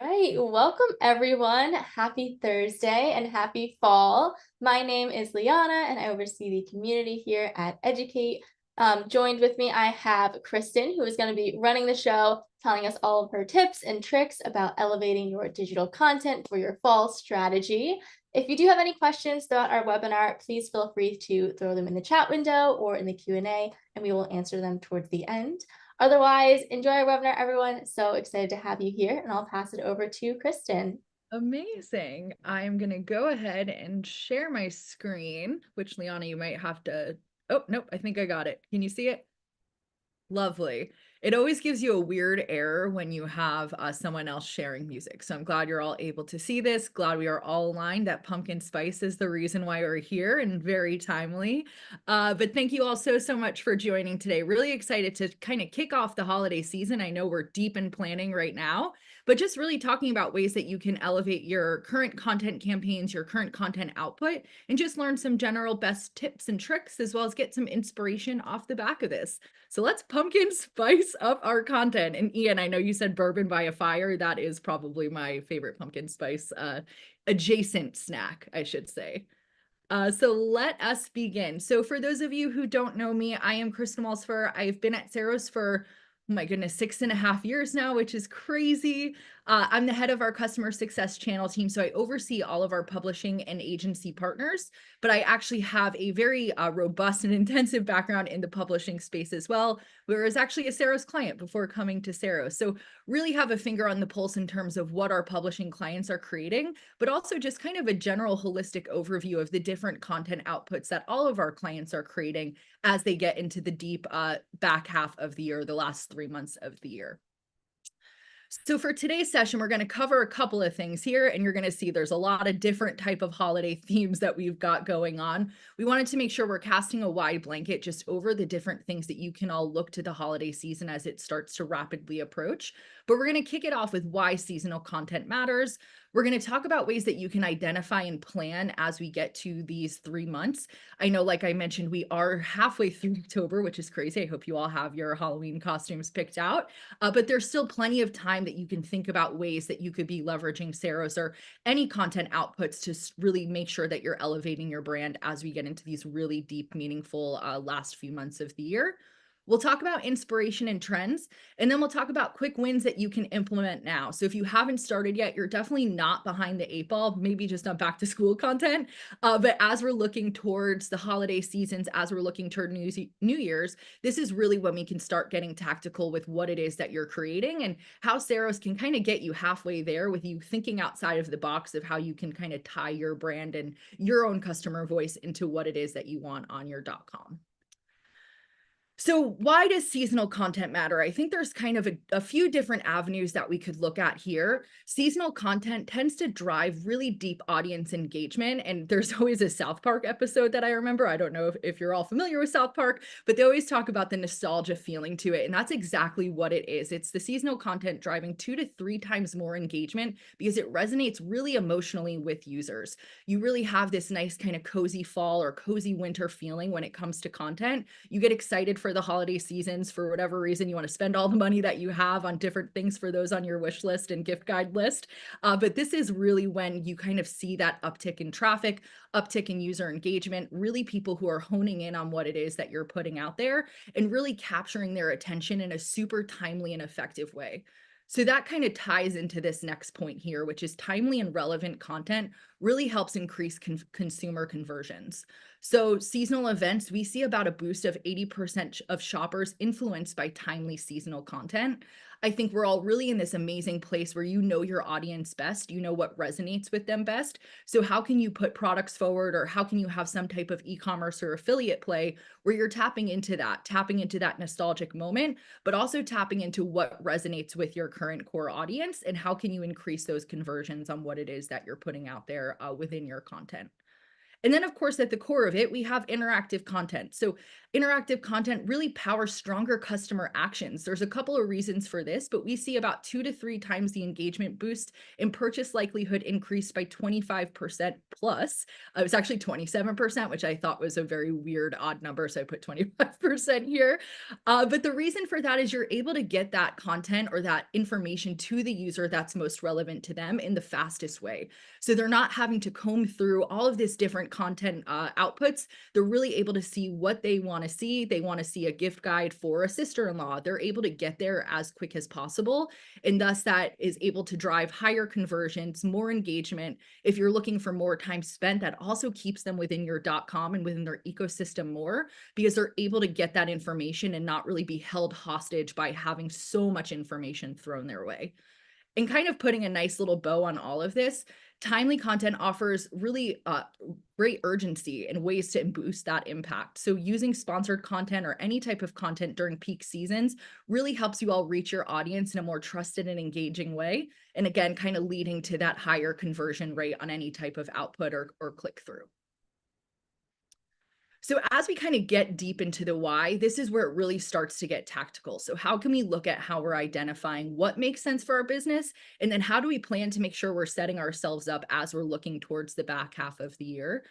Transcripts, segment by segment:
Right. Welcome, everyone. Happy Thursday and happy fall. My name is Liana, and I oversee the community here at Educate. Joined with me, I have Kristen, who is going to be running the show, telling us all of her tips and tricks about elevating your digital content for your fall strategy. If you do have any questions throughout our webinar, please feel free to throw them in the chat window or in the Q&A, and we will answer them towards the end. Otherwise, enjoy our webinar, everyone. So excited to have you here, and I'll pass it over to Kristen. Amazing. I'm going to go ahead and share my screen, which Liana, you might have to. Oh, nope, I think I got it. Can you see it? Lovely. It always gives you a weird error when you have someone else sharing music. So I'm glad you're all able to see this. Glad we are all aligned that pumpkin spice is the reason why we're here and very timely. But thank you all so much for joining today. Really excited to kind of kick off the holiday season. I know we're deep in planning right now, but just really talking about ways that you can elevate your current content campaigns, your current content output, and just learn some general best tips and tricks, as well as get some inspiration off the back of this. So let's pumpkin spice up our content. And Ian, I know you said bourbon by a fire. That is probably my favorite pumpkin spice adjacent snack, I should say. So let us begin. So for those of you who don't know me, I am Kristen Walsfer. I've been at Saros for, oh my goodness, 6.5 years now, which is crazy. I'm the head of our customer success channel team. So I oversee all of our publishing and agency partners, but I actually have a very robust and intensive background in the publishing space as well, where I was actually a Saros client before coming to Saros. So really have a finger on the pulse in terms of what our publishing clients are creating, but also just kind of a general holistic overview of the different content outputs that all of our clients are creating as they get into the deep back half of the year, the last 3 months of the year. So for today's session, we're going to cover a couple of things here, and you're going to see there's a lot of different type of holiday themes that we've got going on. We wanted to make sure we're casting a wide blanket just over the different things that you can all look to the holiday season as it starts to rapidly approach. But we're going to kick it off with why seasonal content matters. We're going to talk about ways that you can identify and plan as we get to these 3 months. I know, like I mentioned, we are halfway through October, which is crazy. I hope you all have your Halloween costumes picked out. But there's still plenty of time that you can think about ways that you could be leveraging Saros or any content outputs to really make sure that you're elevating your brand as we get into these really deep, meaningful last few months of the year. We'll talk about inspiration and trends, and then we'll talk about quick wins that you can implement now. So if you haven't started yet, you're definitely not behind the eight ball, maybe just on back to school content. But as we're looking towards the holiday seasons, as we're looking toward New Year's, this is really when we can start getting tactical with what it is that you're creating and how Saros can kind of get you halfway there with you thinking outside of the box of how you can kind of tie your brand and your own customer voice into what it is that you want on your .com. So why does seasonal content matter? I think there's kind of a few different avenues that we could look at here. Seasonal content tends to drive really deep audience engagement. And there's always a South Park episode that I remember. I don't know if you're all familiar with South Park, but they always talk about the nostalgia feeling to it. And that's exactly what it is. It's the seasonal content driving 2 to 3 times more engagement because it resonates really emotionally with users. You really have this nice kind of cozy fall or cozy winter feeling when it comes to content. You get excited for the holiday seasons. For whatever reason, you want to spend all the money that you have on different things for those on your wish list and gift guide list. But this is really when you kind of see that uptick in traffic, uptick in user engagement, really people who are honing in on what it is that you're putting out there and really capturing their attention in a super timely and effective way. So that kind of ties into this next point here, which is timely and relevant content really helps increase consumer conversions. So seasonal events, we see about a boost of 80% of shoppers influenced by timely seasonal content. I think we're all really in this amazing place where you know your audience best, you know what resonates with them best. So how can you put products forward, or how can you have some type of e-commerce or affiliate play where you're tapping into that nostalgic moment, but also tapping into what resonates with your current core audience, and how can you increase those conversions on what it is that you're putting out there within your content. And then, of course, at the core of it, we have interactive content. So, interactive content really powers stronger customer actions. There's a couple of reasons for this, but we see about 2 to 3 times the engagement boost and purchase likelihood increased by 25% plus. It was actually 27%, which I thought was a very weird, odd number. So I put 25% here. But the reason for that is you're able to get that content or that information to the user that's most relevant to them in the fastest way. So they're not having to comb through all of this different content outputs. They're really able to see what they want to see. They want to see a gift guide for a sister-in-law. They're able to get there as quick as possible. And thus that is able to drive higher conversions, more engagement. If you're looking for more time spent, that also keeps them within your .com and within their ecosystem more because they're able to get that information and not really be held hostage by having so much information thrown their way. And kind of putting a nice little bow on all of this, timely content offers really great urgency and ways to boost that impact. So using sponsored content or any type of content during peak seasons really helps you all reach your audience in a more trusted and engaging way. And again, kind of leading to that higher conversion rate on any type of output or click through. So as we kind of get deep into the why, this is where it really starts to get tactical. So how can we look at how we're identifying what makes sense for our business? And then how do we plan to make sure we're setting ourselves up as we're looking towards the back half of the year?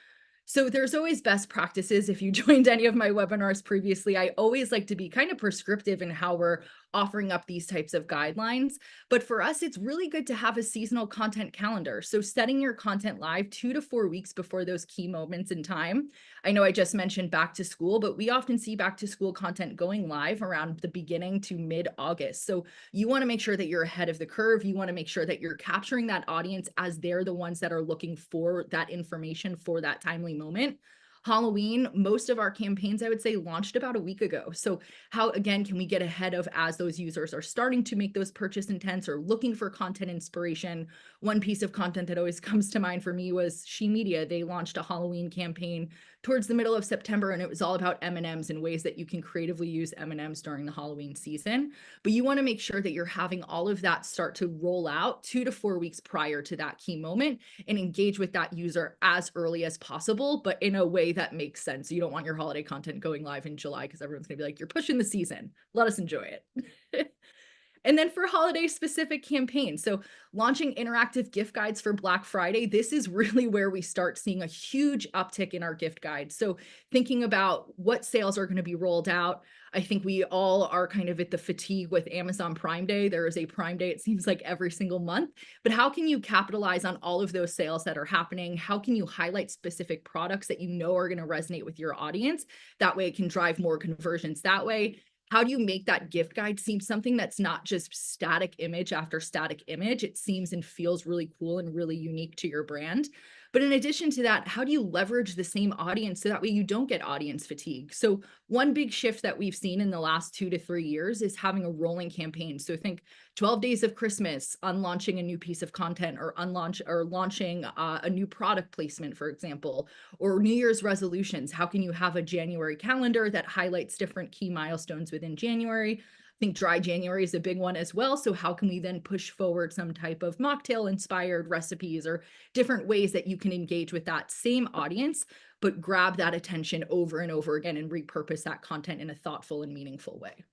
So there's always best practices. If you joined any of my webinars previously, I always like to be kind of prescriptive in how we're offering up these types of guidelines. But for us, it's really good to have a seasonal content calendar. So setting your content live 2 to 4 weeks before those key moments in time. I know I just mentioned back to school, but we often see back to school content going live around the beginning to mid-August. So you want to make sure that you're ahead of the curve. You want to make sure that you're capturing that audience as they're the ones that are looking for that information for that timely moment. Halloween, most of our campaigns, I would say, launched about a week ago. So how, again, can we get ahead of as those users are starting to make those purchase intents or looking for content inspiration? One piece of content that always comes to mind for me was She Media. They launched a Halloween campaign towards the middle of September, and it was all about M&Ms and ways that you can creatively use M&Ms during the Halloween season. But you want to make sure that you're having all of that start to roll out 2 to 4 weeks prior to that key moment and engage with that user as early as possible, but in a way that makes sense. You don't want your holiday content going live in July because everyone's going to be like, you're pushing the season. Let us enjoy it. And then for holiday specific campaigns, so launching interactive gift guides for Black Friday, this is really where we start seeing a huge uptick in our gift guides. So thinking about what sales are going to be rolled out. I think we all are kind of at the fatigue with Amazon Prime Day. There is a Prime Day, it seems like every single month. But how can you capitalize on all of those sales that are happening? How can you highlight specific products that you know are going to resonate with your audience? That way it can drive more conversions that way. How do you make that gift guide seem something that's not just static image after static image? It seems and feels really cool and really unique to your brand. But in addition to that, how do you leverage the same audience so that way you don't get audience fatigue? So one big shift that we've seen in the last 2 to 3 years is having a rolling campaign. So think 12 days of Christmas, unlaunching a new piece of content or launching a new product placement, for example, or New Year's resolutions. How can you have a January calendar that highlights different key milestones within January? I think dry January is a big one as well. So how can we then push forward some type of mocktail inspired recipes or different ways that you can engage with that same audience, but grab that attention over and over again and repurpose that content in a thoughtful and meaningful way?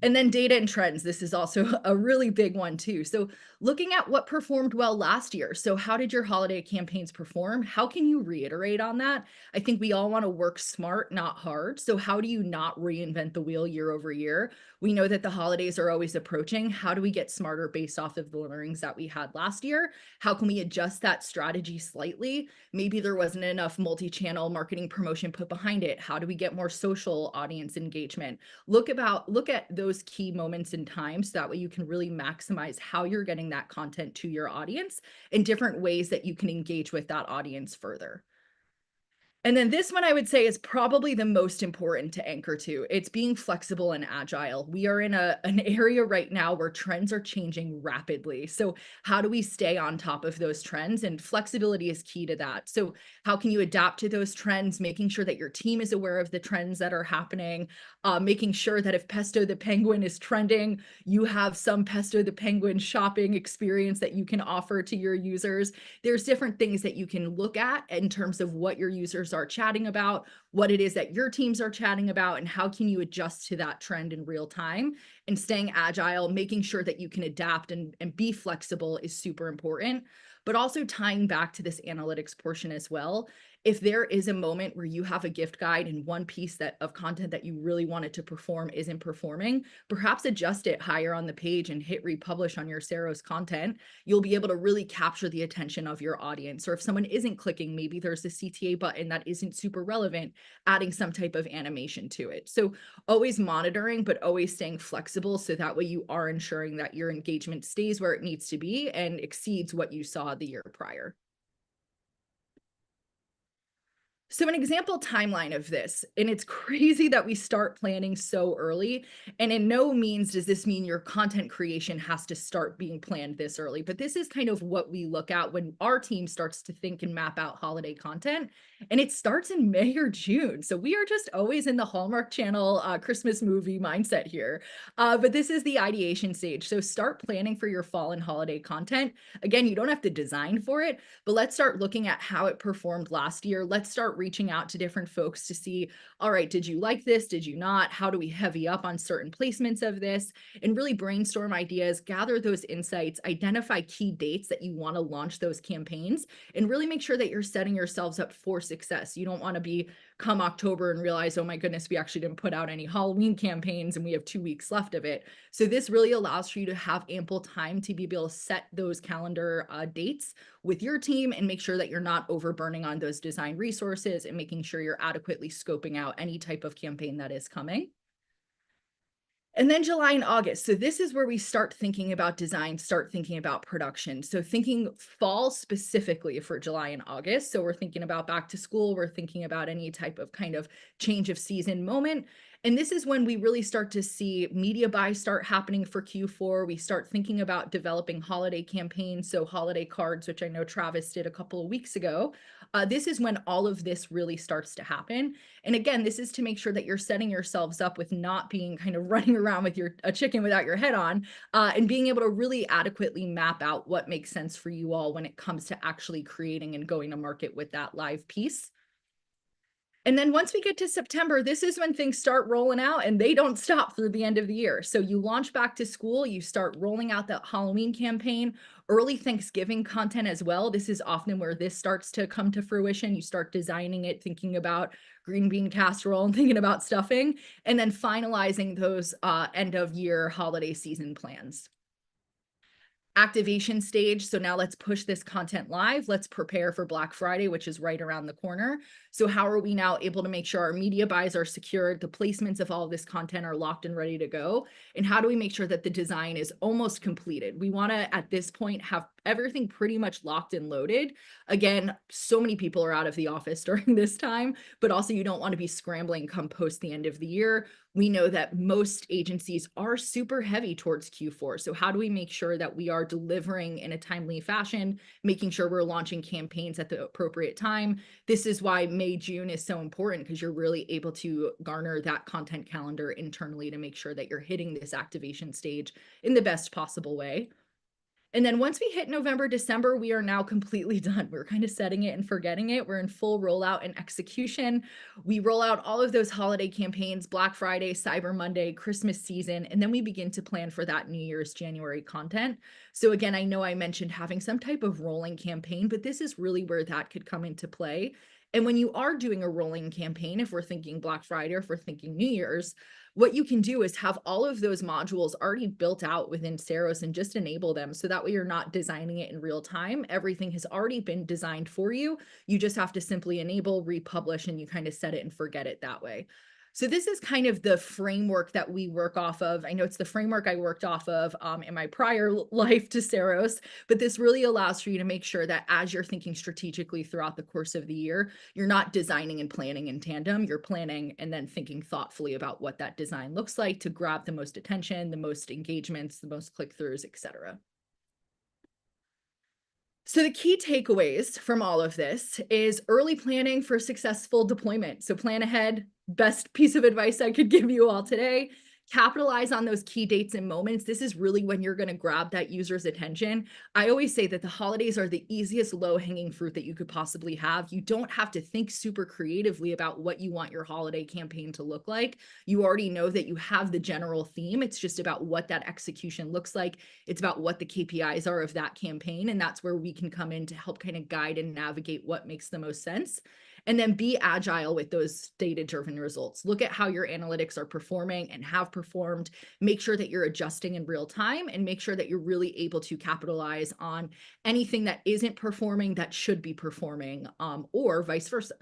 And then data and trends. This is also a really big one too. So looking at what performed well last year. So how did your holiday campaigns perform? How can you reiterate on that? I think we all want to work smart, not hard. So how do you not reinvent the wheel year over year? We know that the holidays are always approaching. How do we get smarter based off of the learnings that we had last year? How can we adjust that strategy slightly? Maybe there wasn't enough multi-channel marketing promotion put behind it. How do we get more social audience engagement? Look at those key moments in time so that way you can really maximize how you're getting that content to your audience and different ways that you can engage with that audience further. And then this one I would say is probably the most important to anchor to. It's being flexible and agile. We are in an area right now where trends are changing rapidly. So how do we stay on top of those trends? And flexibility is key to that. So how can you adapt to those trends, making sure that your team is aware of the trends that are happening, making sure that if Pesto the Penguin is trending, you have some Pesto the Penguin shopping experience that you can offer to your users. There's different things that you can look at in terms of what your users are chatting about, what it is that your teams are chatting about, and how can you adjust to that trend in real time. And staying agile, making sure that you can adapt and be flexible is super important. But also tying back to this analytics portion as well. If there is a moment where you have a gift guide and one piece of content that you really wanted to perform isn't performing, perhaps adjust it higher on the page and hit republish on your Saros content. You'll be able to really capture the attention of your audience. Or if someone isn't clicking, maybe there's a CTA button that isn't super relevant, adding some type of animation to it. So always monitoring, but always staying flexible. So that way you are ensuring that your engagement stays where it needs to be and exceeds what you saw the year prior. So an example timeline of this, and it's crazy that we start planning so early, and in no means does this mean your content creation has to start being planned this early, but this is kind of what we look at when our team starts to think and map out holiday content, and it starts in May or June. So we are just always in the Hallmark Channel Christmas movie mindset here, but this is the ideation stage. So start planning for your fall and holiday content. Again, you don't have to design for it, but let's start looking at how it performed last year. Let's start reaching out to different folks to see, all right, did you like this? Did you not? How do we heavy up on certain placements of this? And really brainstorm ideas, gather those insights, identify key dates that you want to launch those campaigns, and really make sure that you're setting yourselves up for success. You don't want to be come October and realize, oh my goodness, we actually didn't put out any Halloween campaigns and we have 2 weeks left of it. So this really allows for you to have ample time to be able to set those calendar dates with your team and make sure that you're not overburning on those design resources and making sure you're adequately scoping out any type of campaign that is coming. And then July and August. So this is where we start thinking about design, start thinking about production. So thinking fall specifically for July and August. So we're thinking about back to school. We're thinking about any type of kind of change of season moment. And this is when we really start to see media buys start happening for Q4. We start thinking about developing holiday campaigns. So holiday cards, which I know Travis did a couple of weeks ago. This is when all of this really starts to happen. And again, this is to make sure that you're setting yourselves up with not being kind of running around with a chicken without your head on, and being able to really adequately map out what makes sense for you all when it comes to actually creating and going to market with that live piece. And then once we get to September, this is when things start rolling out and they don't stop through the end of the year. So you launch back to school, you start rolling out that Halloween campaign, early Thanksgiving content as well. This is often where this starts to come to fruition. You start designing it, thinking about green bean casserole and thinking about stuffing, and then finalizing those end of year holiday season plans. Activation stage. So now let's push this content live. Let's prepare for Black Friday, which is right around the corner. So how are we now able to make sure our media buys are secured, the placements of all of this content are locked and ready to go? And how do we make sure that the design is almost completed? We want to, at this point, have everything pretty much locked and loaded. Again, so many people are out of the office during this time, but also you don't want to be scrambling come post the end of the year. We know that most agencies are super heavy towards Q4. So how do we make sure that we are delivering in a timely fashion, making sure we're launching campaigns at the appropriate time? This is why May, June is so important, because you're really able to garner that content calendar internally to make sure that you're hitting this activation stage in the best possible way. And then once we hit November, December, we are now completely done. We're kind of setting it and forgetting it. We're in full rollout and execution. We roll out all of those holiday campaigns, Black Friday, Cyber Monday, Christmas season, and then we begin to plan for that New Year's January content. So again, I know I mentioned having some type of rolling campaign, but this is really where that could come into play. And when you are doing a rolling campaign, if we're thinking Black Friday or if we're thinking New Year's, what you can do is have all of those modules already built out within Saros and just enable them. So that way you're not designing it in real time. Everything has already been designed for you. You just have to simply enable, republish, and you kind of set it and forget it that way. So this is kind of the framework that we work off of. I know it's the framework I worked off of in my prior life to Saros, but this really allows for you to make sure that as you're thinking strategically throughout the course of the year, you're not designing and planning in tandem. You're planning and then thinking thoughtfully about what that design looks like to grab the most attention, the most engagements, the most click-throughs, etc. So the key takeaways from all of this is early planning for successful deployment. So plan ahead, best piece of advice I could give you all today. Capitalize on those key dates and moments. This is really when you're going to grab that user's attention. I always say that the holidays are the easiest low-hanging fruit that you could possibly have. You don't have to think super creatively about what you want your holiday campaign to look like. You already know that you have the general theme. It's just about what that execution looks like. It's about what the KPIs are of that campaign. And that's where we can come in to help kind of guide and navigate what makes the most sense. And then be agile with those data-driven results. Look at how your analytics are performing and have performed. Make sure that you're adjusting in real time and make sure that you're really able to capitalize on anything that isn't performing that should be performing, or vice versa.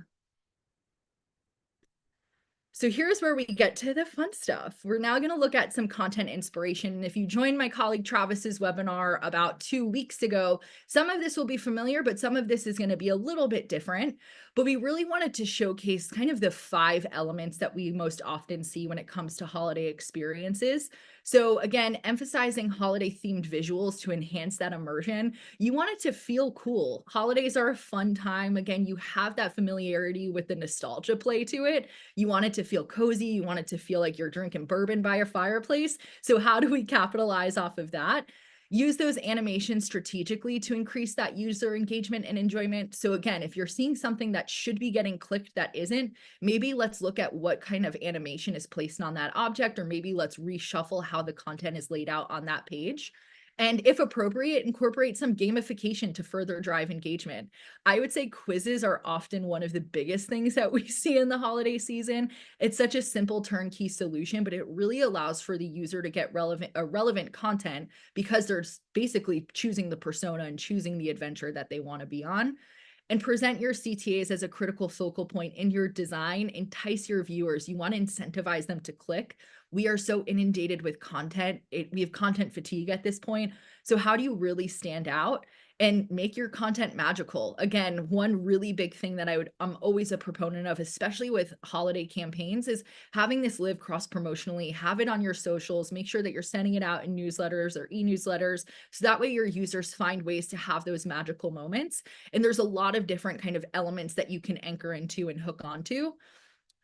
So here's where we get to the fun stuff. We're now going to look at some content inspiration. And if you joined my colleague Travis's webinar about 2 weeks ago, some of this will be familiar, but some of this is going to be a little bit different. But we really wanted to showcase kind of the 5 elements that we most often see when it comes to holiday experiences. So again, emphasizing holiday themed visuals to enhance that immersion. You want it to feel cool. Holidays are a fun time. Again, you have that familiarity with the nostalgia play to it. You want it to feel cozy. You want it to feel like you're drinking bourbon by a fireplace. So how do we capitalize off of that? Use those animations strategically to increase that user engagement and enjoyment. So again, if you're seeing something that should be getting clicked that isn't, maybe let's look at what kind of animation is placed on that object, or maybe let's reshuffle how the content is laid out on that page. And if appropriate, incorporate some gamification to further drive engagement. I would say quizzes are often one of the biggest things that we see in the holiday season. It's such a simple turnkey solution, but it really allows for the user to get relevant content because they're basically choosing the persona and choosing the adventure that they want to be on. And present your CTAs as a critical focal point in your design. Entice your viewers. You want to incentivize them to click. We are so inundated with content. We have content fatigue at this point. So how do you really stand out and make your content magical? Again, one really big thing that I'm always a proponent of, especially with holiday campaigns, is having this live cross promotionally. Have it on your socials. Make sure that you're sending it out in newsletters or e-newsletters, so that way your users find ways to have those magical moments. And there's a lot of different kind of elements that you can anchor into and hook onto.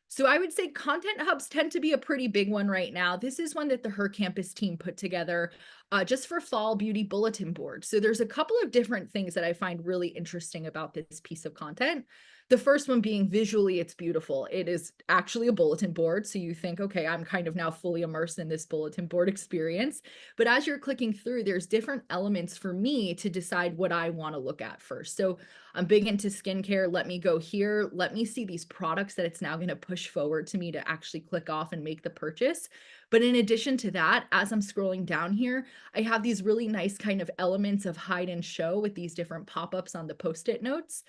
So I would say content hubs tend to be a pretty big one right now. This is one that the Her Campus team put together just for fall beauty bulletin board. So there's a couple of different things that I find really interesting about this piece of content. The first one being visually, it's beautiful. It is actually a bulletin board. So you think, okay, I'm kind of now fully immersed in this bulletin board experience. But as you're clicking through, there's different elements for me to decide what I want to look at first. So I'm big into skincare. Let me go here. Let me see these products that it's now going to push forward to me to actually click off and make the purchase. But in addition to that, as I'm scrolling down here, I have these really nice kind of elements of hide and show with these different pop-ups on the post-it notes.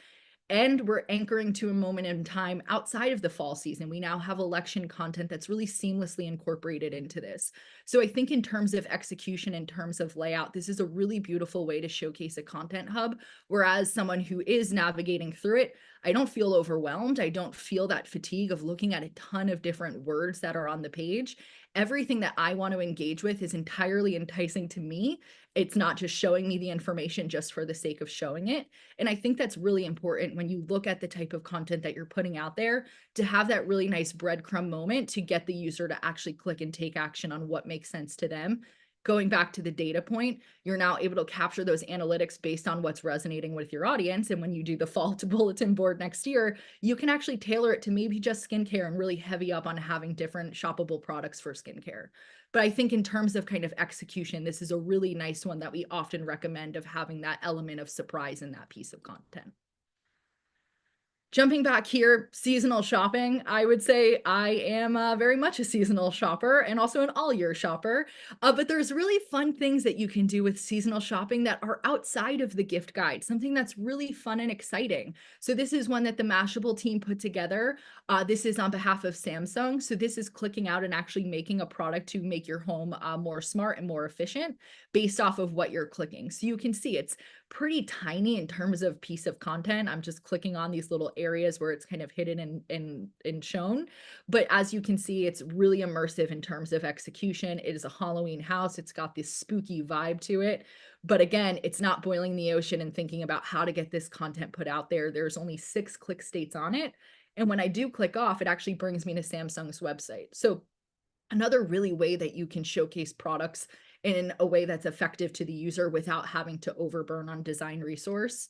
And we're anchoring to a moment in time outside of the fall season. We now have election content that's really seamlessly incorporated into this. So I think in terms of execution, in terms of layout, this is a really beautiful way to showcase a content hub. Whereas someone who is navigating through it, I don't feel overwhelmed. I don't feel that fatigue of looking at a ton of different words that are on the page. Everything that I want to engage with is entirely enticing to me. It's not just showing me the information just for the sake of showing it. And I think that's really important when you look at the type of content that you're putting out there, to have that really nice breadcrumb moment to get the user to actually click and take action on what makes sense to them. Going back to the data point, you're now able to capture those analytics based on what's resonating with your audience. And when you do the fall to bulletin board next year, you can actually tailor it to maybe just skincare and really heavy up on having different shoppable products for skincare. But I think in terms of kind of execution, this is a really nice one that we often recommend, of having that element of surprise in that piece of content. Jumping back here, seasonal shopping, I would say I am very much a seasonal shopper and also an all year shopper. But there's really fun things that you can do with seasonal shopping that are outside of the gift guide, something that's really fun and exciting. So, this is one that the Mashable team put together. This is on behalf of Samsung. So, this is clicking out and actually making a product to make your home more smart and more efficient based off of what you're clicking. So, you can see it's pretty tiny in terms of piece of content. I'm just clicking on these little areas where it's kind of hidden and shown. But as you can see, it's really immersive in terms of execution. It is a Halloween house. It's got this spooky vibe to it. But again, it's not boiling the ocean and thinking about how to get this content put out there. There's only 6 click states on it. And when I do click off, it actually brings me to Samsung's website. So another really way that you can showcase products in a way that's effective to the user without having to overburn on design resource.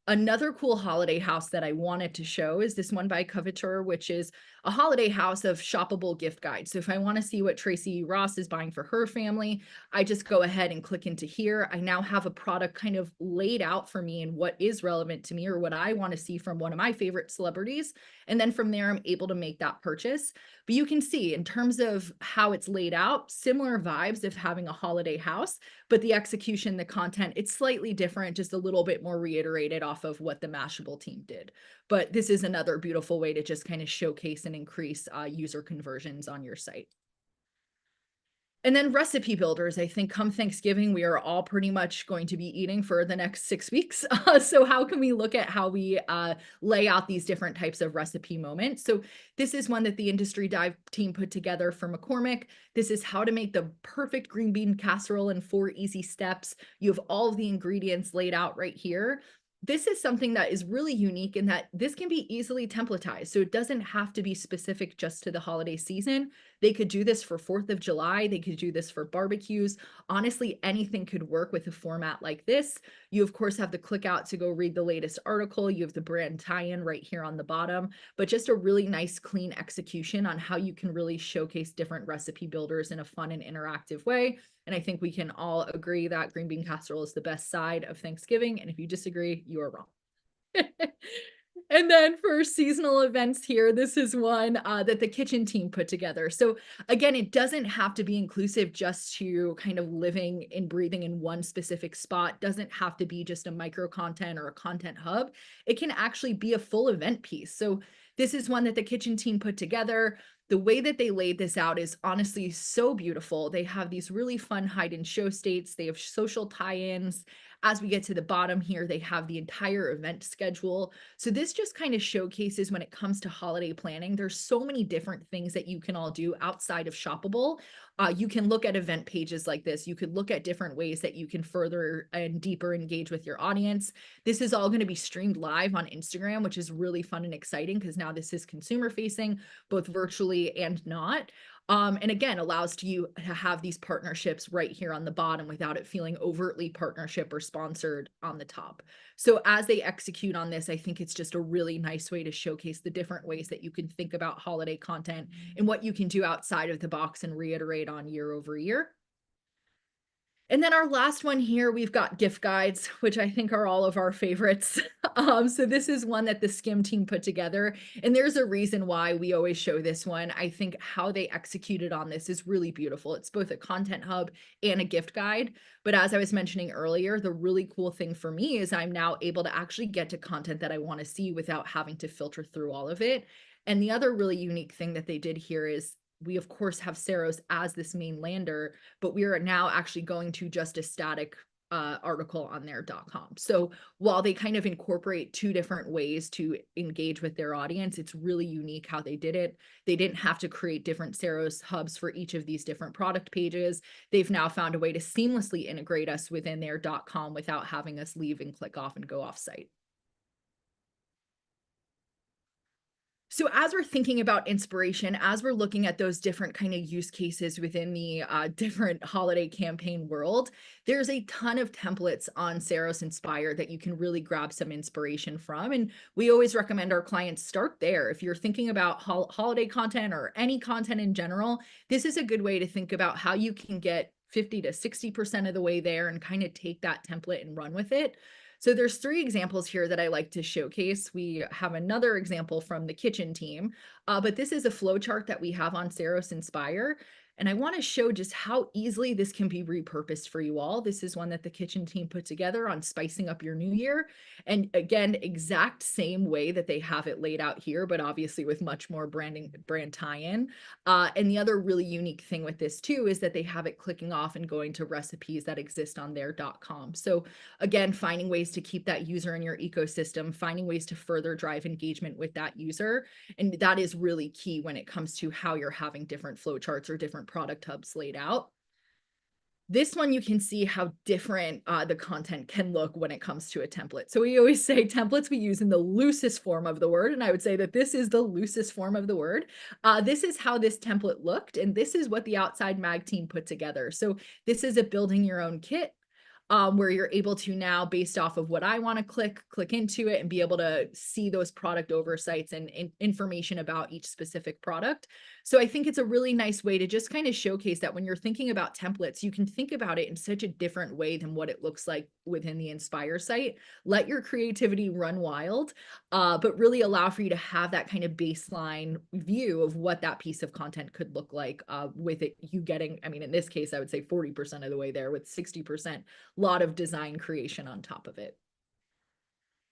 Another cool holiday house that I wanted to show is this one by Coveteur, which is a holiday house of shoppable gift guides. So if I want to see what Tracy Ross is buying for her family, I just go ahead and click into here. I now have a product kind of laid out for me and what is relevant to me or what I want to see from one of my favorite celebrities. And then from there, I'm able to make that purchase. But you can see in terms of how it's laid out, similar vibes of having a holiday house, but the execution, the content, it's slightly different, just a little bit more reiterated off of what the Mashable team did. But this is another beautiful way to just kind of showcase and increase user conversions on your site. And then recipe builders, I think come Thanksgiving, we are all pretty much going to be eating for the next 6 weeks. So how can we look at how we lay out these different types of recipe moments? So this is one that the Industry Dive team put together for McCormick. This is how to make the perfect green bean casserole in 4 easy steps. You have all of the ingredients laid out right here. This is something that is really unique in that this can be easily templatized. So it doesn't have to be specific just to the holiday season. They could do this for 4th of July. They could do this for barbecues. Honestly, anything could work with a format like this. You, of course, have the click out to go read the latest article. You have the brand tie-in right here on the bottom, but just a really nice, clean execution on how you can really showcase different recipe builders in a fun and interactive way. And I think we can all agree that green bean casserole is the best side of Thanksgiving. And if you disagree, you are wrong. And then for seasonal events here, this is one that the kitchen team put together. So again, it doesn't have to be inclusive just to kind of living and breathing in one specific spot. Doesn't have to be just a micro content or a content hub. It can actually be a full event piece. So this is one that the kitchen team put together. The way that they laid this out is honestly so beautiful. They have these really fun hide and show states. They have social tie-ins. As we get to the bottom here, they have the entire event schedule. So this just kind of showcases when it comes to holiday planning, there's so many different things that you can all do outside of Shoppable. You can look at event pages like this. You could look at different ways that you can further and deeper engage with your audience. This is all going to be streamed live on Instagram, which is really fun and exciting because now this is consumer facing, both virtually and not. And again, allows you to have these partnerships right here on the bottom without it feeling overtly partnership or sponsored on the top. So as they execute on this, I think it's just a really nice way to showcase the different ways that you can think about holiday content and what you can do outside of the box and reiterate on year over year. And then our last one here, we've got gift guides, which I think are all of our favorites. So this is one that the Skim team put together, and there's a reason why we always show this one. I think how they executed on this is really beautiful. It's both a content hub and a gift guide. But as I was mentioning earlier, the really cool thing for me is I'm now able to actually get to content that I want to see without having to filter through all of it. And the other really unique thing that they did here is we of course have Saros as this main lander, but we are now actually going to just a static article on their.com. So while they kind of incorporate 2 different ways to engage with their audience, it's really unique how they did it. They didn't have to create different Saros hubs for each of these different product pages. They've now found a way to seamlessly integrate us within their.com without having us leave and click off and go off site. So as we're thinking about inspiration, as we're looking at those different kind of use cases within the different holiday campaign world, there's a ton of templates on Saros Inspire that you can really grab some inspiration from. And we always recommend our clients start there. If you're thinking about holiday content or any content in general, this is a good way to think about how you can get 50 to 60% of the way there and kind of take that template and run with it. So there's 3 examples here that I like to showcase. We have another example from the kitchen team, but this is a flow chart that we have on Saros Inspire. And I want to show just how easily this can be repurposed for you all. This is one that the kitchen team put together on spicing up your new year. And again, exact same way that they have it laid out here, but obviously with much more brand tie-in. And the other really unique thing with this too is that they have it clicking off and going to recipes that exist on their .com. So again, finding ways to keep that user in your ecosystem, finding ways to further drive engagement with that user. And that is really key when it comes to how you're having different flowcharts or different product hubs laid out. This one, you can see how different the content can look when it comes to a template. So we always say templates we use in the loosest form of the word, and I would say that this is the loosest form of the word. This is how this template looked, and this is what the Outside Mag team put together. So this is a building your own kit. Where you're able to now, based off of what I want to click into it and be able to see those product oversights and information about each specific product. So I think it's a really nice way to just kind of showcase that when you're thinking about templates, you can think about it in such a different way than what it looks like within the Inspire site. Let your creativity run wild, but really allow for you to have that kind of baseline view of what that piece of content could look like with it, you getting, I mean, in this case, I would say 40% of the way there with 60% lot of design creation on top of it.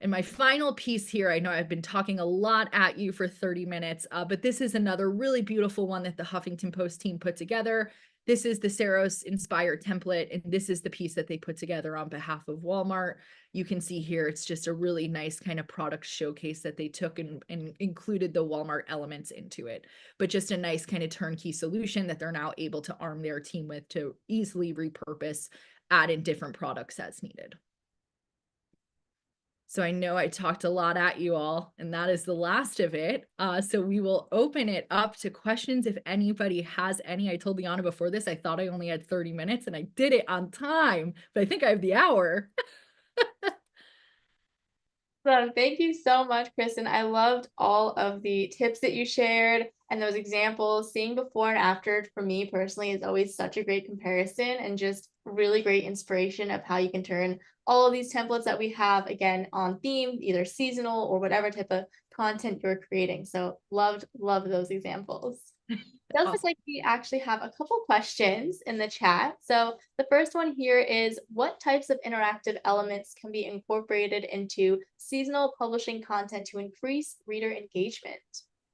And my final piece here, I know I've been talking a lot at you for 30 minutes, but this is another really beautiful one that the Huffington Post team put together. This is the Saros Inspire template, and this is the piece that they put together on behalf of Walmart. You can see here, it's just a really nice kind of product showcase that they took and included the Walmart elements into it, but just a nice kind of turnkey solution that they're now able to arm their team with to easily repurpose, add in different products as needed. So I know I talked a lot at you all, and that is the last of it. So we will open it up to questions if anybody has any. I told Liana before this, I thought I only had 30 minutes and I did it on time, but I think I have the hour. So thank you so much, Kristen. I loved all of the tips that you shared and those examples. Seeing before and after for me personally is always such a great comparison and just really great inspiration of how you can turn all of these templates that we have again on theme, either seasonal or whatever type of content you're creating. So loved those examples. It does look like we actually have a couple questions in the chat. So the first one here is, what types of interactive elements can be incorporated into seasonal publishing content to increase reader engagement?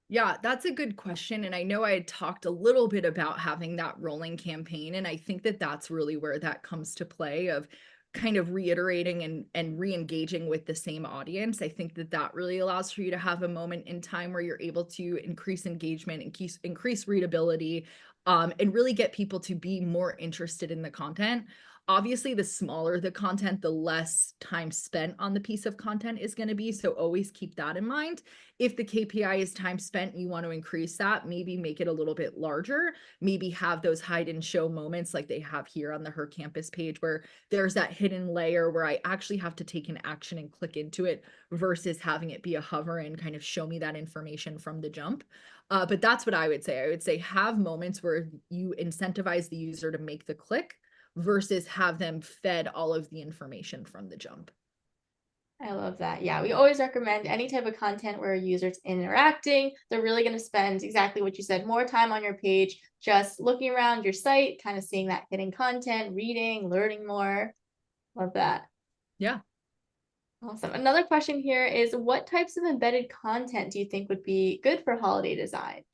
Yeah, that's a good question. And I know I had talked a little bit about having that rolling campaign. And I think that that's really where that comes to play of kind of reiterating and re-engaging with the same audience. I think that that really allows for you to have a moment in time where you're able to increase engagement and increase readability, and really get people to be more interested in the content. Obviously, the smaller the content, the less time spent on the piece of content is going to be. So always keep that in mind. If the KPI is time spent, you want to increase that, maybe make it a little bit larger, maybe have those hide and show moments like they have here on the Her Campus page, where there's that hidden layer where I actually have to take an action and click into it versus having it be a hover and kind of show me that information from the jump. But that's what I would say. I would say have moments where you incentivize the user to make the click versus have them fed all of the information from the jump. I love that. Yeah, we always recommend any type of content where a user's interacting. They're really going to spend exactly what you said, more time on your page, just looking around your site, kind of seeing that hidden content, reading, learning more. Love that. Yeah. Awesome. Another question here is, what types of embedded content do you think would be good for holiday designs?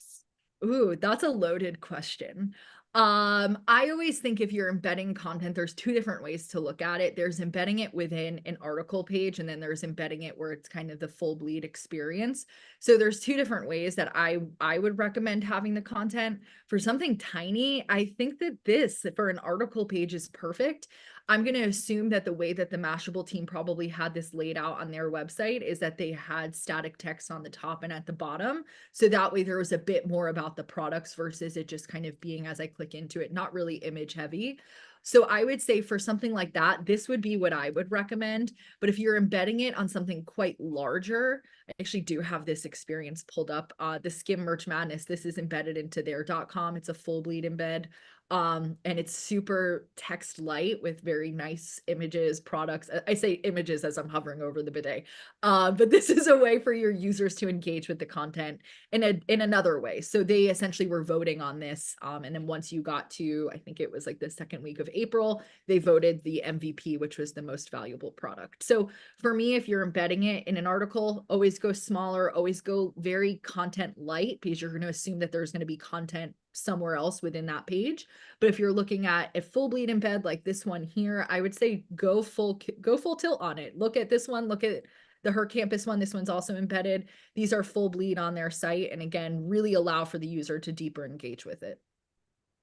Ooh, that's a loaded question. I always think if you're embedding content, there's 2 different ways to look at it. There's embedding it within an article page, and then there's embedding it where it's kind of the full bleed experience. So there's 2 different ways that I would recommend having the content. For something tiny, I think that this for an article page is perfect. I'm going to assume that the way that the Mashable team probably had this laid out on their website is that they had static text on the top and at the bottom. So that way there was a bit more about the products versus it just kind of being, as I click into it, not really image heavy. So I would say for something like that, this would be what I would recommend. But if you're embedding it on something quite larger, I actually do have this experience pulled up. The Skim Merch Madness, this is embedded into their .com. It's a full bleed embed. And it's super text light with very nice images, products. I say images as I'm hovering over the bidet. But this is a way for your users to engage with the content in another way. So they essentially were voting on this. And then once you got to, I think it was like the second week of April, they voted the MVP, which was the most valuable product. So for me, if you're embedding it in an article, always go smaller, always go very content light, because you're going to assume that there's going to be content somewhere else within that page. But if you're looking at a full bleed embed like this one here, I would say go full tilt on it. Look at this one, look at the Her Campus one. This one's also embedded. These are full bleed on their site. And again, really allow for the user to deeper engage with it.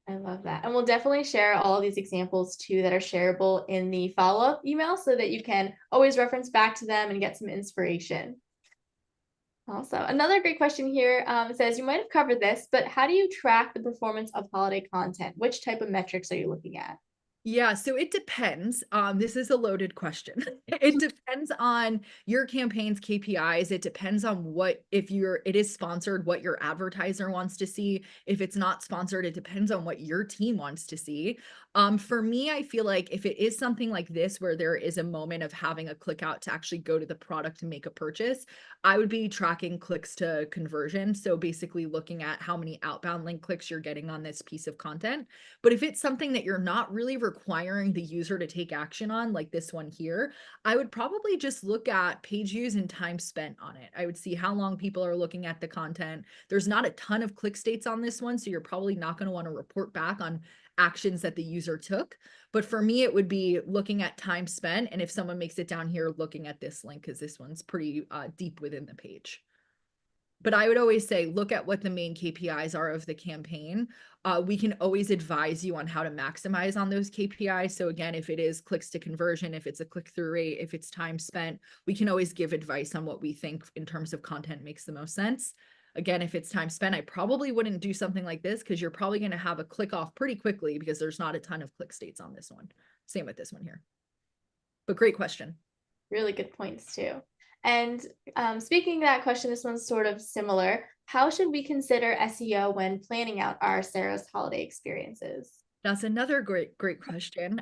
I love that. And we'll definitely share all of these examples too that are shareable in the follow-up email so that you can always reference back to them and get some inspiration. Also, another great question here says, you might have covered this, but how do you track the performance of holiday content? Which type of metrics are you looking at? Yeah, so it depends. This is a loaded question. It depends on your campaign's KPIs. It depends on what, if it is sponsored, what your advertiser wants to see. If it's not sponsored, it depends on what your team wants to see. For me, I feel like if it is something like this, where there is a moment of having a click out to actually go to the product and make a purchase, I would be tracking clicks to conversion. So basically looking at how many outbound link clicks you're getting on this piece of content. But if it's something that you're not really requiring the user to take action on, like this one here, I would probably just look at page views and time spent on it. I would see how long people are looking at the content. There's not a ton of click states on this one, so you're probably not going to want to report back on actions that the user took. But for me, it would be looking at time spent. And if someone makes it down here, looking at this link, because this one's pretty deep within the page. But I would always say, look at what the main KPIs are of the campaign. We can always advise you on how to maximize on those KPIs. So again, if it is clicks to conversion, if it's a click-through rate, if it's time spent, we can always give advice on what we think in terms of content makes the most sense. Again, if it's time spent, I probably wouldn't do something like this, because you're probably going to have a click off pretty quickly, because there's not a ton of click states on this one. Same with this one here. But great question. Really good points too. And speaking of that question, this one's sort of similar. How should we consider SEO when planning out our Sarah's holiday experiences? That's another great question.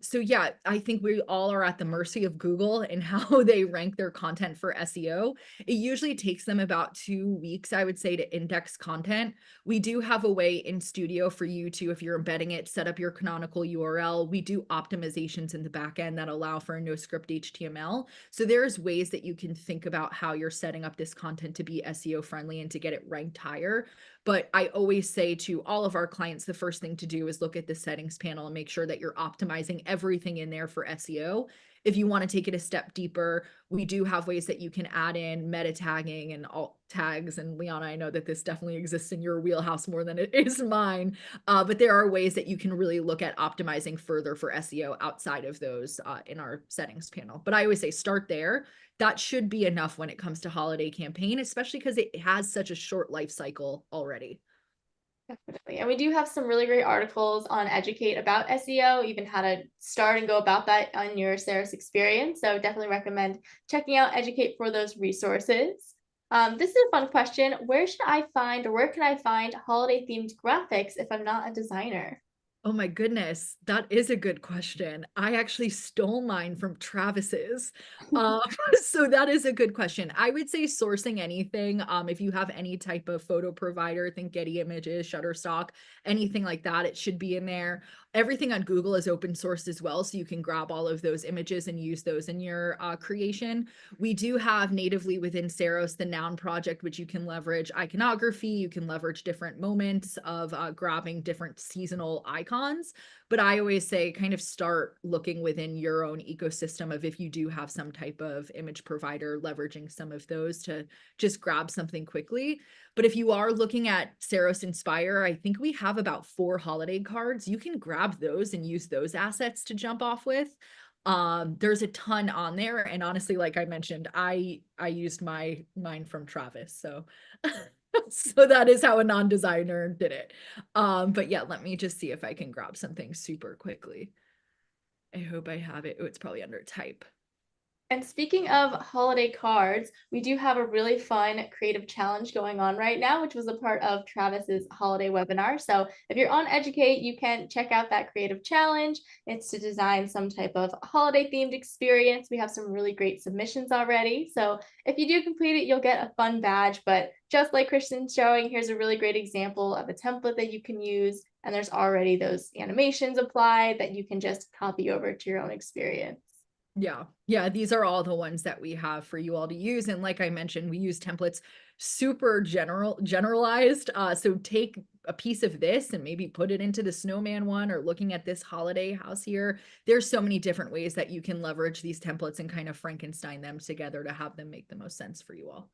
So yeah, I think we all are at the mercy of Google and how they rank their content for SEO. It usually takes them about 2 weeks, I would say, to index content. We do have a way in Studio for you to, if you're embedding it, set up your canonical URL. We do optimizations in the back end that allow for a no script HTML. So there's ways that you can think about how you're setting up this content to be SEO friendly and to get it ranked higher. But I always say to all of our clients, the first thing to do is look at the settings panel and make sure that you're optimizing everything in there for SEO. If you want to take it a step deeper, we do have ways that you can add in meta tagging and alt tags. And Liana, I know that this definitely exists in your wheelhouse more than it is mine. But there are ways that you can really look at optimizing further for SEO outside of those in our settings panel. But I always say start there. That should be enough when it comes to holiday campaign, especially because it has such a short life cycle already. Definitely. And we do have some really great articles on Educate about SEO, even how to start and go about that on your Sarah's experience. So definitely recommend checking out Educate for those resources. This is a fun question. Where should I find, or where can I find holiday themed graphics if I'm not a designer? Oh my goodness, that is a good question. I actually stole mine from Travis's. Um, so that is a good question. I would say sourcing anything. If you have any type of photo provider, think Getty Images, Shutterstock, anything like that, it should be in there. Everything on Google is open source as well, so you can grab all of those images and use those in your creation. We do have natively within Saros the Noun project, which you can leverage iconography. You can leverage different moments of grabbing different seasonal icons. But I always say kind of start looking within your own ecosystem of if you do have some type of image provider, leveraging some of those to just grab something quickly. But if you are looking at Saros Inspire, I think we have about 4 holiday cards. You can grab those and use those assets to jump off with. There's a ton on there. And honestly, like I mentioned, I used mine from Travis. So so that is how a non-designer did it. But yeah, let me just see if I can grab something super quickly. I hope I have it. Oh, it's probably under type. And speaking of holiday cards, we do have a really fun creative challenge going on right now, which was a part of Travis's holiday webinar. So if you're on Educate, you can check out that creative challenge. It's to design some type of holiday themed experience. We have some really great submissions already. So if you do complete it, you'll get a fun badge. But just like Kristen's showing, here's a really great example of a template that you can use. And there's already those animations applied that you can just copy over to your own experience. Yeah, these are all the ones that we have for you all to use. And like I mentioned, we use templates super generalized. So take a piece of this and maybe put it into the snowman one, or looking at this holiday house here. There's so many different ways that you can leverage these templates and kind of Frankenstein them together to have them make the most sense for you all.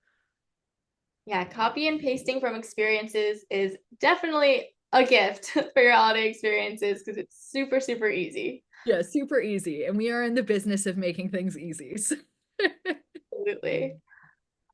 Yeah, copy and pasting from experiences is definitely a gift for your holiday experiences because it's super, super easy. Yeah, super easy. And we are in the business of making things easy. So Absolutely.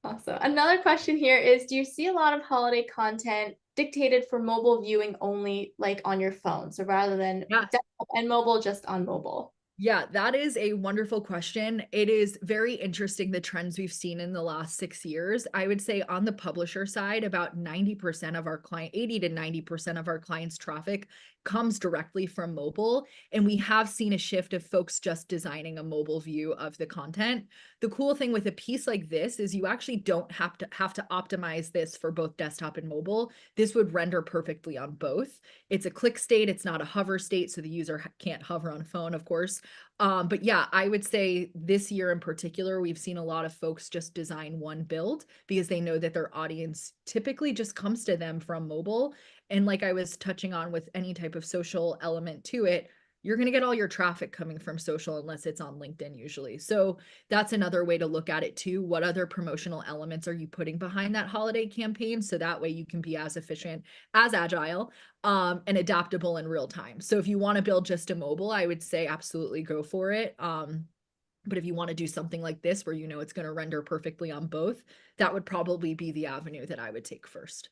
Awesome. Another question here is, do you see a lot of holiday content dictated for mobile viewing only, like on your phone? So rather than yeah, desktop and mobile, just on mobile? Yeah, that is a wonderful question. It is very interesting, the trends we've seen in the last 6 years. I would say on the publisher side, about 90% of our client, 80 to 90% of our clients' traffic comes directly from mobile. And we have seen a shift of folks just designing a mobile view of the content. The cool thing with a piece like this is you actually don't have to optimize this for both desktop and mobile. This would render perfectly on both. It's a click state, it's not a hover state, so the user can't hover on a phone, of course. But yeah, I would say this year in particular, we've seen a lot of folks just design one build because they know that their audience typically just comes to them from mobile. And like I was touching on with any type of social element to it, you're going to get all your traffic coming from social unless it's on LinkedIn usually. So that's another way to look at it too. What other promotional elements are you putting behind that holiday campaign? So that way you can be as efficient, as agile, and adaptable in real time. So if you want to build just a mobile, I would say absolutely go for it. But if you want to do something like this where you know it's going to render perfectly on both, that would probably be the avenue that I would take first.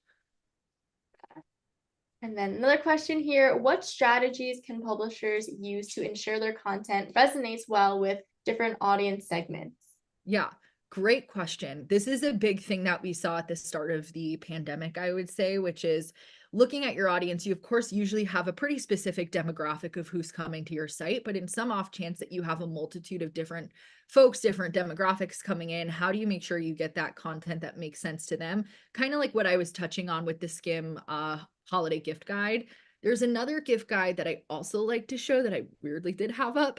And then another question here, what strategies can publishers use to ensure their content resonates well with different audience segments? Yeah, great question. This is a big thing that we saw at the start of the pandemic, I would say, which is looking at your audience. You, of course, usually have a pretty specific demographic of who's coming to your site, but in some off chance that you have a multitude of different folks, different demographics coming in, how do you make sure you get that content that makes sense to them? Kind of like what I was touching on with the Skimm holiday gift guide. There's another gift guide that I also like to show that I weirdly did have up.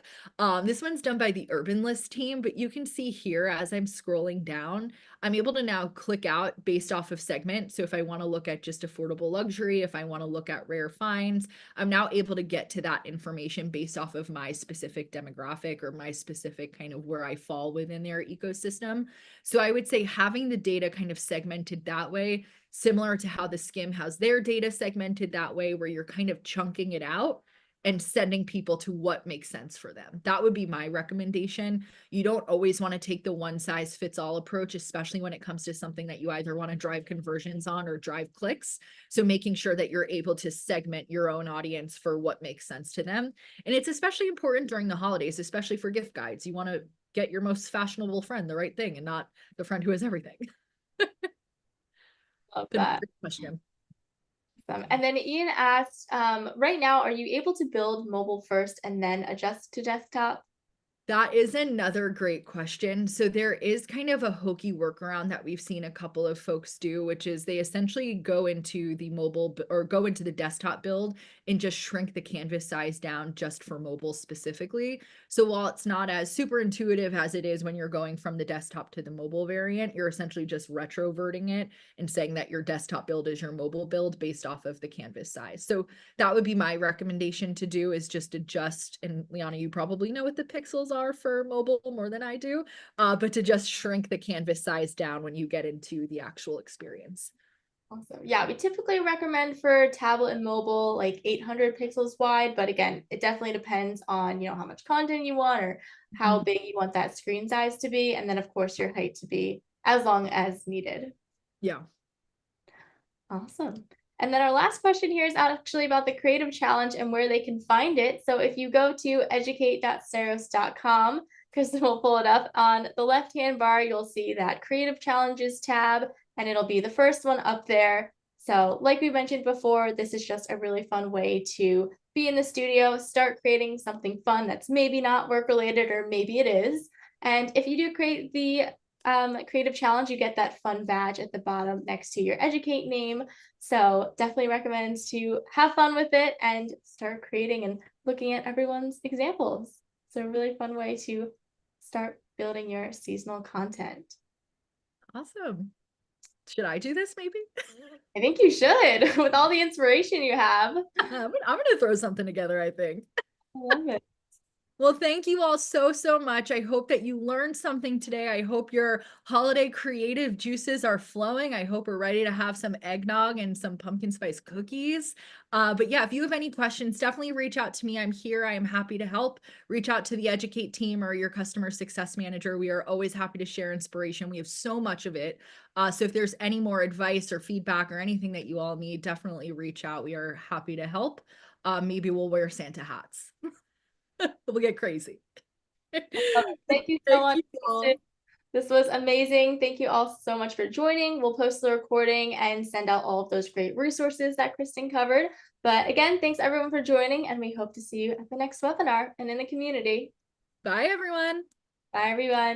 This one's done by the Urban List team, but you can see here as I'm scrolling down, I'm able to now click out based off of segment. So if I want to look at just affordable luxury, if I want to look at rare finds, I'm now able to get to that information based off of my specific demographic or my specific kind of where I fall within their ecosystem. So I would say having the data kind of segmented that way, similar to how the Skimm has their data segmented that way, where you're kind of chunking it out and sending people to what makes sense for them. That would be my recommendation. You don't always want to take the one size fits all approach, especially when it comes to something that you either want to drive conversions on or drive clicks. So making sure that you're able to segment your own audience for what makes sense to them. And it's especially important during the holidays, especially for gift guides. You want to get your most fashionable friend the right thing and not the friend who has everything. Love But that. great question. And then Ian asked, right now, are you able to build mobile first and then adjust to desktop? That is another great question. So there is kind of a hokey workaround that we've seen a couple of folks do, which is they essentially go into the mobile or go into the desktop build and just shrink the canvas size down just for mobile specifically. So while it's not as super intuitive as it is when you're going from the desktop to the mobile variant, you're essentially just retroverting it and saying that your desktop build is your mobile build based off of the canvas size. So that would be my recommendation to do, is just adjust. And Liana, you probably know what the pixels are for mobile more than I do, but to just shrink the canvas size down when you get into the actual experience. Awesome. Yeah, we typically recommend for tablet and mobile like 800 pixels wide, but again, it definitely depends on, how much content you want or how big you want that screen size to be, and then of course your height to be as long as needed. Yeah. Awesome. And then our last question here is actually about the Creative Challenge and where they can find it. So if you go to educate.ceros.com, Kristen will pull it up. On the left-hand bar, you'll see that Creative Challenges tab, and it'll be the first one up there. So like we mentioned before, this is just a really fun way to be in the studio, start creating something fun that's maybe not work-related, or maybe it is. And if you do create the creative challenge, you get that fun badge at the bottom next to your Educate name. So definitely recommend to have fun with it and start creating and looking at everyone's examples. It's a really fun way to start building your seasonal content. Awesome. Should I do this maybe? I think you should, with all the inspiration you have. I'm gonna throw something together, I think. I love it. Well, thank you all so much. I hope that you learned something today. I hope your holiday creative juices are flowing. I hope we're ready to have some eggnog and some pumpkin spice cookies. But yeah, if you have any questions, definitely reach out to me. I'm here. I am happy to help. Reach out to the Educate team or your customer success manager. We are always happy to share inspiration. We have so much of it. So if there's any more advice or feedback or anything that you all need, definitely reach out. We are happy to help. Maybe we'll wear Santa hats. We'll get crazy. Thank you so much. This was amazing. Thank you all so much for joining. We'll post the recording and send out all of those great resources that Kristen covered. But again, thanks everyone for joining, and we hope to see you at the next webinar and in the community. Bye, everyone. Bye, everyone.